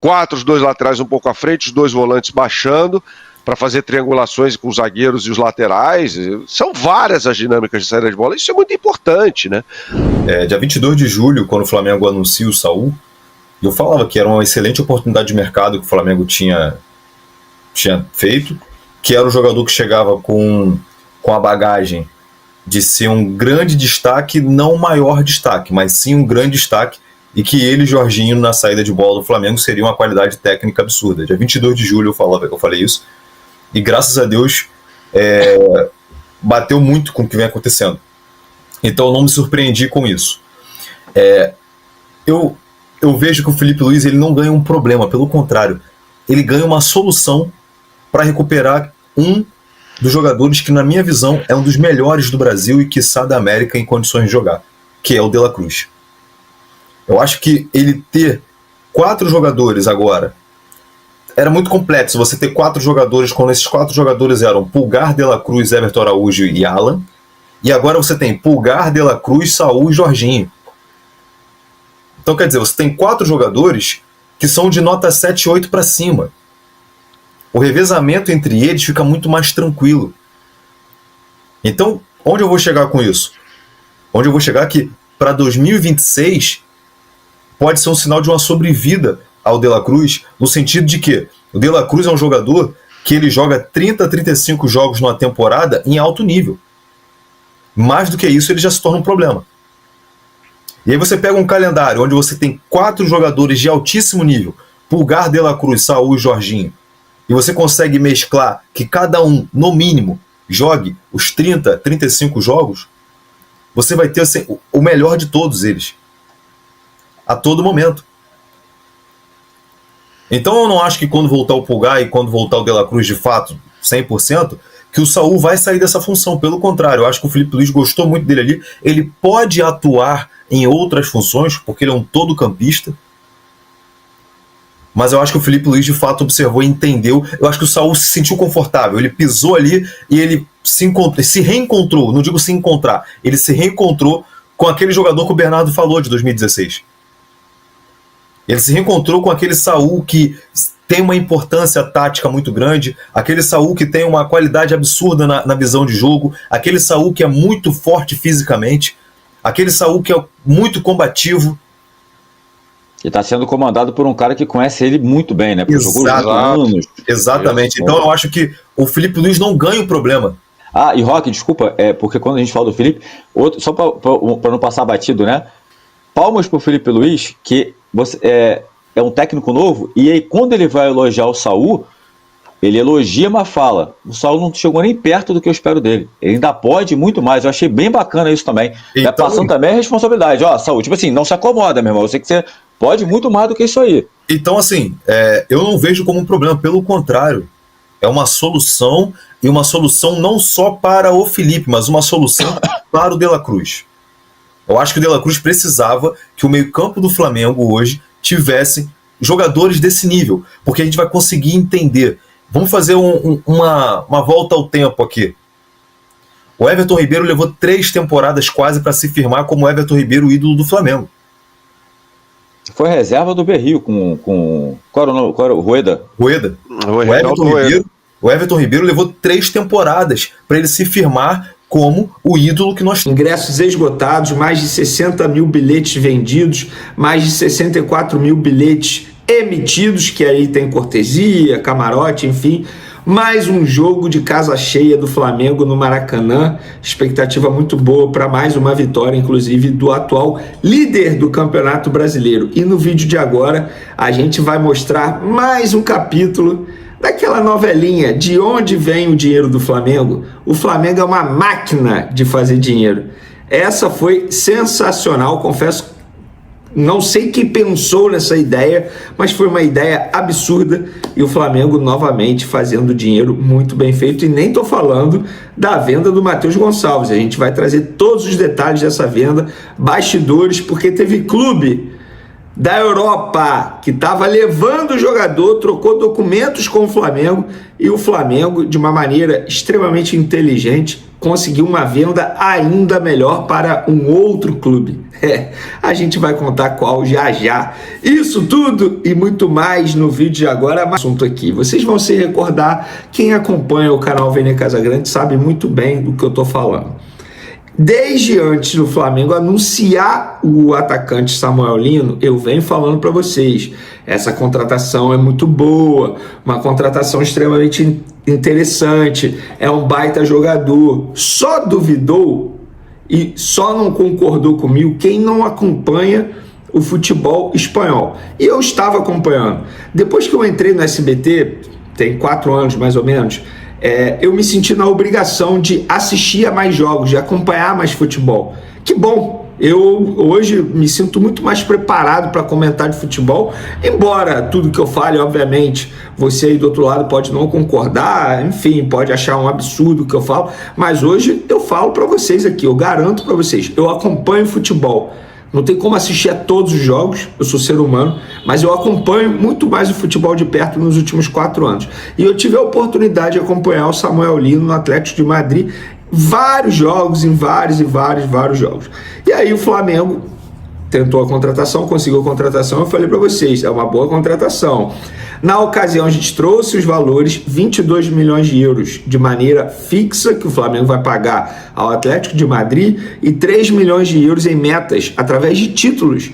4, os 2 laterais um pouco à frente, os 2 volantes baixando, para fazer triangulações com os zagueiros e os laterais. São várias as dinâmicas de saída de bola, isso é muito importante, né? Dia 22 de julho, quando o Flamengo anuncia o Saúl, eu falava que era uma excelente oportunidade de mercado que o Flamengo tinha feito, que era um jogador que chegava com a bagagem de ser um grande destaque, não o maior destaque, mas sim um grande destaque, e que ele, Jorginho, na saída de bola do Flamengo, seria uma qualidade técnica absurda. Dia 22 de julho eu falei isso, e graças a Deus bateu muito com o que vem acontecendo. Então eu não me surpreendi com isso. Eu vejo que o Felipe Luiz ele não ganha um problema, pelo contrário, ele ganha uma solução para recuperar um dos jogadores que, na minha visão, é um dos melhores do Brasil e, quiçá, da América em condições de jogar, que é o De La Cruz. Eu acho que ele ter 4 jogadores agora, era muito complexo você ter 4 jogadores, quando esses 4 jogadores eram Pulgar, De La Cruz, Everton Araújo e Alan, e agora você tem Pulgar, De La Cruz, Saúl e Jorginho. Então, quer dizer, você tem 4 jogadores que são de nota 7 e 8 para cima. O revezamento entre eles fica muito mais tranquilo. Então, onde eu vou chegar com isso? Onde eu vou chegar que, para 2026, pode ser um sinal de uma sobrevida ao De La Cruz, no sentido de que o De La Cruz é um jogador que ele joga 30 a 35 jogos numa temporada em alto nível. Mais do que isso, ele já se torna um problema. E aí você pega um calendário onde você tem 4 jogadores de altíssimo nível, Pulgar, De La Cruz, Saúl e Jorginho, e você consegue mesclar que cada um, no mínimo, jogue os 30, 35 jogos, você vai ter assim, o melhor de todos eles. A todo momento. Então eu não acho que quando voltar o Pulgar e quando voltar o De La Cruz de fato, 100%, que o Saúl vai sair dessa função. Pelo contrário, eu acho que o Felipe Luiz gostou muito dele ali. Ele pode atuar em outras funções, porque ele é um todo-campista. Mas eu acho que o Felipe Luiz de fato observou e entendeu. Eu acho que o Saúl se sentiu confortável. Ele pisou ali e ele se reencontrou. Não digo se encontrar. Ele se reencontrou com aquele jogador que o Bernardo falou de 2016. Ele se reencontrou com aquele Saúl que tem uma importância tática muito grande, aquele Saúl que tem uma qualidade absurda na visão de jogo, aquele Saúl que é muito forte fisicamente, aquele Saúl que é muito combativo. E está sendo comandado por um cara que conhece ele muito bem, né? Porque jogou anos. Exatamente. Então eu acho que o Felipe Luiz não ganha o problema. E Roque, desculpa, porque quando a gente fala do Felipe, só para não passar batido, né? Palmas para o Felipe Luiz, que é um técnico novo, e aí quando ele vai elogiar o Saúl, ele elogia, mas fala, o Saúl não chegou nem perto do que eu espero dele. Ele ainda pode muito mais. Eu achei bem bacana isso também. Então, passando também a responsabilidade. Saúl, tipo assim, não se acomoda, meu irmão. Eu sei que você pode muito mais do que isso aí. Então, assim, eu não vejo como um problema. Pelo contrário, é uma solução, e uma solução não só para o Felipe, mas uma solução para o De La Cruz. Eu acho que o De La Cruz precisava que o meio-campo do Flamengo hoje tivesse jogadores desse nível, porque a gente vai conseguir entender. Vamos fazer uma volta ao tempo aqui. O Everton Ribeiro levou 3 temporadas quase para se firmar como o Everton Ribeiro, o ídolo do Flamengo. Foi reserva do Berrio com qual era o Rueda? Rueda. O Everton Ribeiro levou 3 temporadas para ele se firmar como o ídolo que nós temos. Ingressos esgotados, mais de 60 mil bilhetes vendidos, mais de 64 mil bilhetes emitidos, que aí tem cortesia, camarote, enfim. Mais um jogo de casa cheia do Flamengo no Maracanã. Expectativa muito boa para mais uma vitória, inclusive do atual líder do Campeonato Brasileiro. E no vídeo de agora, a gente vai mostrar mais um capítulo daquela novelinha De Onde Vem o Dinheiro do Flamengo. O Flamengo é uma máquina de fazer dinheiro. Essa foi sensacional, confesso. Não sei quem pensou nessa ideia, mas foi uma ideia absurda, e o Flamengo novamente fazendo dinheiro muito bem feito. E nem estou falando da venda do Matheus Gonçalves. A gente vai trazer todos os detalhes dessa venda, bastidores, porque teve clube da Europa, que estava levando o jogador, trocou documentos com o Flamengo, e o Flamengo, de uma maneira extremamente inteligente, conseguiu uma venda ainda melhor para um outro clube. A gente vai contar qual já já. Isso tudo e muito mais no vídeo de agora. Mais assunto aqui. Vocês vão se recordar, quem acompanha o canal Vene Casagrande sabe muito bem do que eu estou falando. Desde antes do Flamengo anunciar o atacante Samuel Lino, eu venho falando para vocês, essa contratação é muito boa, uma contratação extremamente interessante, é um baita jogador. Só duvidou e só não concordou comigo quem não acompanha o futebol espanhol. E eu estava acompanhando. Depois que eu entrei no SBT, tem 4 anos mais ou menos, eu me senti na obrigação de assistir a mais jogos, de acompanhar mais futebol. Que bom! Eu hoje me sinto muito mais preparado para comentar de futebol, embora tudo que eu fale, obviamente, você aí do outro lado pode não concordar, enfim, pode achar um absurdo o que eu falo, mas hoje eu falo para vocês aqui, eu garanto para vocês, eu acompanho futebol. Não tem como assistir a todos os jogos, eu sou ser humano, mas eu acompanho muito mais o futebol de perto nos últimos 4 anos. E eu tive a oportunidade de acompanhar o Samuel Lino no Atlético de Madrid, vários jogos, em vários jogos. E aí o Flamengo tentou a contratação, conseguiu a contratação, eu falei para vocês, é uma boa contratação. Na ocasião a gente trouxe os valores, 22 milhões de euros de maneira fixa, que o Flamengo vai pagar ao Atlético de Madrid, e 3 milhões de euros em metas, através de títulos.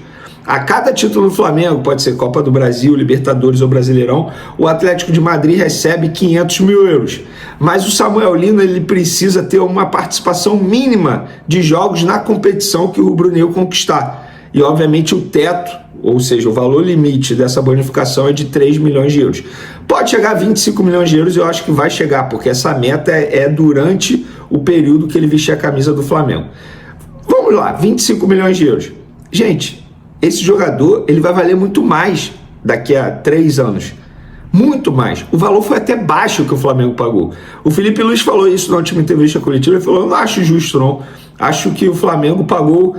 A cada título do Flamengo, pode ser Copa do Brasil, Libertadores ou Brasileirão, o Atlético de Madrid recebe 500 mil euros. Mas o Samuel Lino, ele precisa ter uma participação mínima de jogos na competição que o rubro-negro conquistar. E, obviamente, o teto, ou seja, o valor limite dessa bonificação é de 3 milhões de euros. Pode chegar a 25 milhões de euros, eu acho que vai chegar, porque essa meta é durante o período que ele vestir a camisa do Flamengo. Vamos lá, 25 milhões de euros. Gente, esse jogador ele vai valer muito mais daqui a 3 anos. Muito mais. O valor foi até baixo que o Flamengo pagou. O Felipe Luiz falou isso na última entrevista coletiva, ele falou, eu não acho justo não. Acho que o Flamengo pagou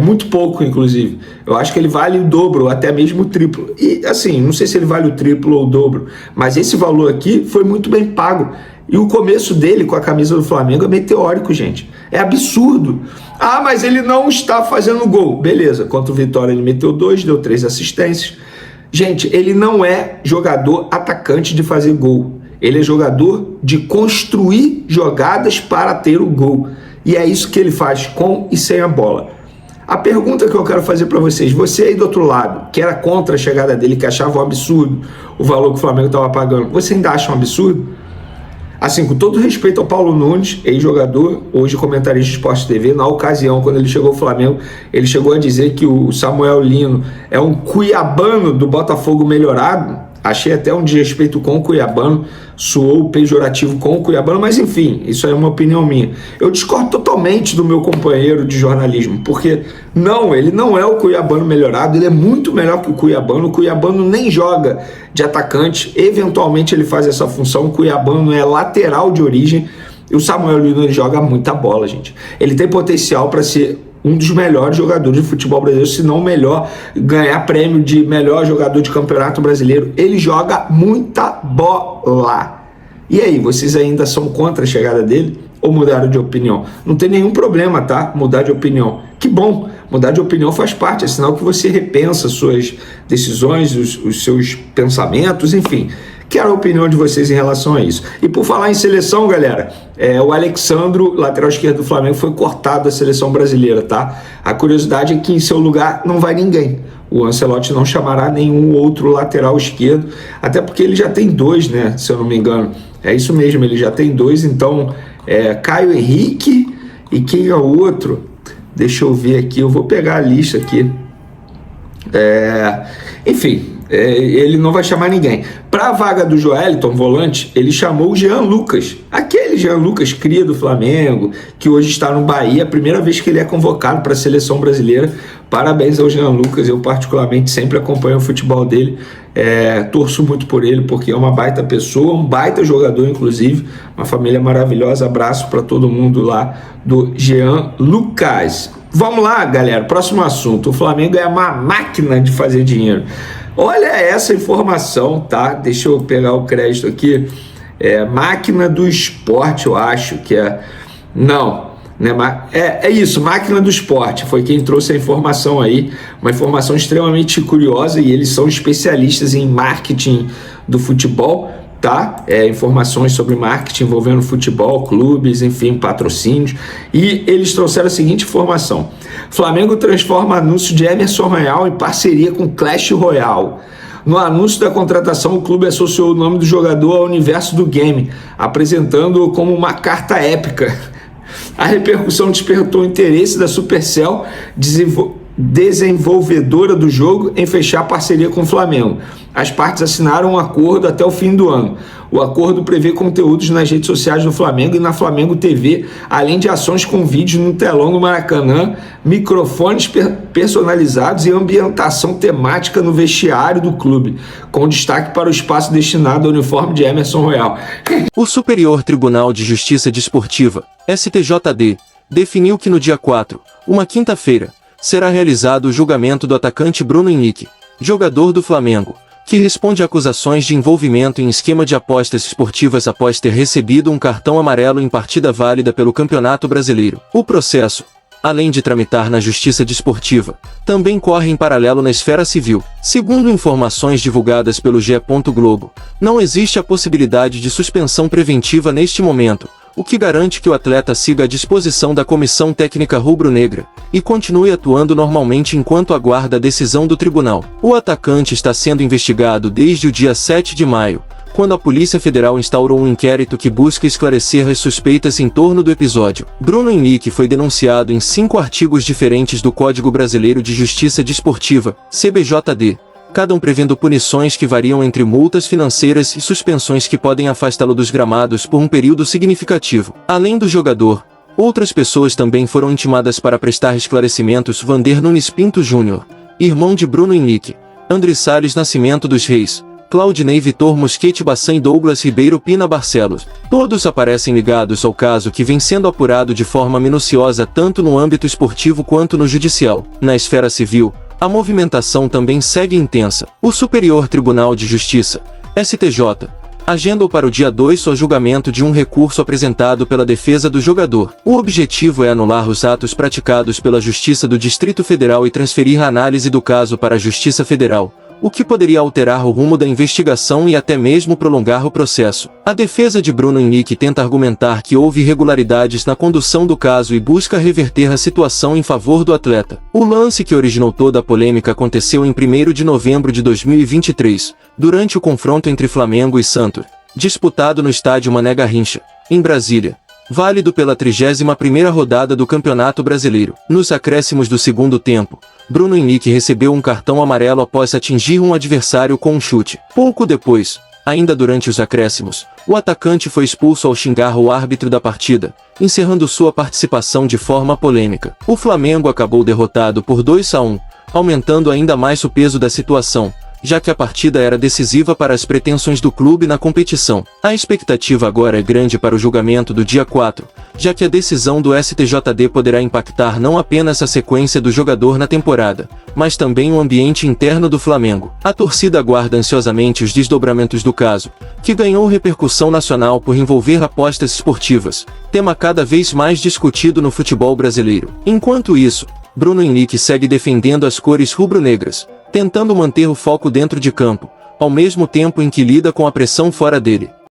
muito pouco, inclusive. Eu acho que ele vale o dobro, ou até mesmo o triplo. E assim, não sei se ele vale o triplo ou o dobro, mas esse valor aqui foi muito bem pago. E o começo dele com a camisa do Flamengo é meteórico, gente. É absurdo. Ah, mas ele não está fazendo gol. Beleza, contra o Vitória ele meteu 2, deu 3 assistências. Gente, ele não é jogador atacante de fazer gol. Ele é jogador de construir jogadas para ter o gol. E é isso que ele faz com e sem a bola. A pergunta que eu quero fazer para vocês, você aí do outro lado, que era contra a chegada dele, que achava um absurdo o valor que o Flamengo estava pagando, você ainda acha um absurdo? Assim, com todo respeito ao Paulo Nunes, ex-jogador, hoje comentarista de Sport TV, na ocasião, quando ele chegou ao Flamengo, ele chegou a dizer que o Samuel Lino é um cuiabano do Botafogo melhorado. Achei até um desrespeito com o cuiabano, soou pejorativo com o cuiabano, mas enfim, isso é uma opinião minha. Eu discordo totalmente do meu companheiro de jornalismo, porque não, ele não é o cuiabano melhorado, ele é muito melhor que o cuiabano nem joga de atacante, eventualmente ele faz essa função, o cuiabano é lateral de origem, e o Samuel Lino ele joga muita bola, gente. Ele tem potencial para ser um dos melhores jogadores de futebol brasileiro, se não o melhor, ganhar prêmio de melhor jogador de campeonato brasileiro. Ele joga muita bola. E aí, vocês ainda são contra a chegada dele ou mudaram de opinião? Não tem nenhum problema, tá? Mudar de opinião. Que bom, mudar de opinião faz parte, é sinal que você repensa suas decisões, os seus pensamentos, enfim. Quero a opinião de vocês em relação a isso. E por falar em seleção, galera, o Alexandro, lateral esquerdo do Flamengo, foi cortado da seleção brasileira, tá? A curiosidade é que em seu lugar não vai ninguém. O Ancelotti não chamará nenhum outro lateral esquerdo, até porque ele já tem 2, né? Se eu não me engano. É isso mesmo, ele já tem 2, então Caio Henrique e quem é o outro? Deixa eu ver aqui, eu vou pegar a lista aqui. Enfim, ele não vai chamar ninguém. Para a vaga do Joelton, volante, ele chamou o Jean Lucas, aquele Jean Lucas, cria do Flamengo, que hoje está no Bahia, a primeira vez que ele é convocado para a seleção brasileira. Parabéns ao Jean Lucas, eu particularmente sempre acompanho o futebol dele, torço muito por ele, porque é uma baita pessoa, um baita jogador, inclusive, uma família maravilhosa. Abraço para todo mundo lá do Jean Lucas. Vamos lá, galera, próximo assunto. O Flamengo é uma máquina de fazer dinheiro. Olha essa informação, tá? Deixa eu pegar o crédito aqui. Máquina do Esporte, eu acho que é. Não, né? É isso, Máquina do Esporte. Foi quem trouxe a informação aí. Uma informação extremamente curiosa, e eles são especialistas em marketing do futebol, tá? Informações sobre marketing envolvendo futebol, clubes, enfim, patrocínios. E eles trouxeram a seguinte informação: Flamengo transforma anúncio de Emerson Royal em parceria com Clash Royale. No anúncio da contratação, o clube associou o nome do jogador ao universo do game, apresentando-o como uma carta épica. A repercussão despertou o interesse da Supercell, desenvolvedora do jogo, em fechar parceria com o Flamengo. As partes assinaram um acordo até o fim do ano. O acordo prevê conteúdos nas redes sociais do Flamengo e na Flamengo TV, além de ações com vídeos no telão do Maracanã, microfones personalizados e ambientação temática no vestiário do clube, com destaque para o espaço destinado ao uniforme de Emerson Royal. O Superior Tribunal de Justiça Desportiva, STJD, definiu que no dia 4, uma quinta-feira, será realizado o julgamento do atacante Bruno Henrique, jogador do Flamengo, que responde a acusações de envolvimento em esquema de apostas esportivas após ter recebido um cartão amarelo em partida válida pelo Campeonato Brasileiro. O processo, além de tramitar na Justiça Desportiva, também corre em paralelo na esfera civil. Segundo informações divulgadas pelo G. Globo, não existe a possibilidade de suspensão preventiva neste momento, o que garante que o atleta siga à disposição da Comissão Técnica Rubro-Negra e continue atuando normalmente enquanto aguarda a decisão do tribunal. O atacante está sendo investigado desde o dia 7 de maio, quando a Polícia Federal instaurou um inquérito que busca esclarecer as suspeitas em torno do episódio. Bruno Henrique foi denunciado em 5 artigos diferentes do Código Brasileiro de Justiça Desportiva, CBJD, cada um prevendo punições que variam entre multas financeiras e suspensões que podem afastá-lo dos gramados por um período significativo. Além do jogador, outras pessoas também foram intimadas para prestar esclarecimentos: Vander Nunes Pinto Júnior, irmão de Bruno Henrique, André Salles Nascimento dos Reis, Claudinei Vitor Mosquete Bassan e Douglas Ribeiro Pina Barcelos. Todos aparecem ligados ao caso, que vem sendo apurado de forma minuciosa tanto no âmbito esportivo quanto no judicial. Na esfera civil, a movimentação também segue intensa. O Superior Tribunal de Justiça, STJ, agendou para o dia 2 o julgamento de um recurso apresentado pela defesa do jogador. O objetivo é anular os atos praticados pela Justiça do Distrito Federal e transferir a análise do caso para a Justiça Federal, o que poderia alterar o rumo da investigação e até mesmo prolongar o processo. A defesa de Bruno Henrique tenta argumentar que houve irregularidades na condução do caso e busca reverter a situação em favor do atleta. O lance que originou toda a polêmica aconteceu em 1º de novembro de 2023, durante o confronto entre Flamengo e Santos, disputado no estádio Mané Garrincha, em Brasília, válido pela 31ª rodada do Campeonato Brasileiro. Nos acréscimos do segundo tempo, Bruno Henrique recebeu um cartão amarelo após atingir um adversário com um chute. Pouco depois, ainda durante os acréscimos, o atacante foi expulso ao xingar o árbitro da partida, encerrando sua participação de forma polêmica. O Flamengo acabou derrotado por 2-1, aumentando ainda mais o peso da situação, já que a partida era decisiva para as pretensões do clube na competição. A expectativa agora é grande para o julgamento do dia 4, já que a decisão do STJD poderá impactar não apenas a sequência do jogador na temporada, mas também o ambiente interno do Flamengo. A torcida aguarda ansiosamente os desdobramentos do caso, que ganhou repercussão nacional por envolver apostas esportivas, tema cada vez mais discutido no futebol brasileiro. Enquanto isso, Bruno Henrique segue defendendo as cores rubro-negras, tentando manter o foco dentro de campo, ao mesmo tempo em que lida com a pressão fora dele.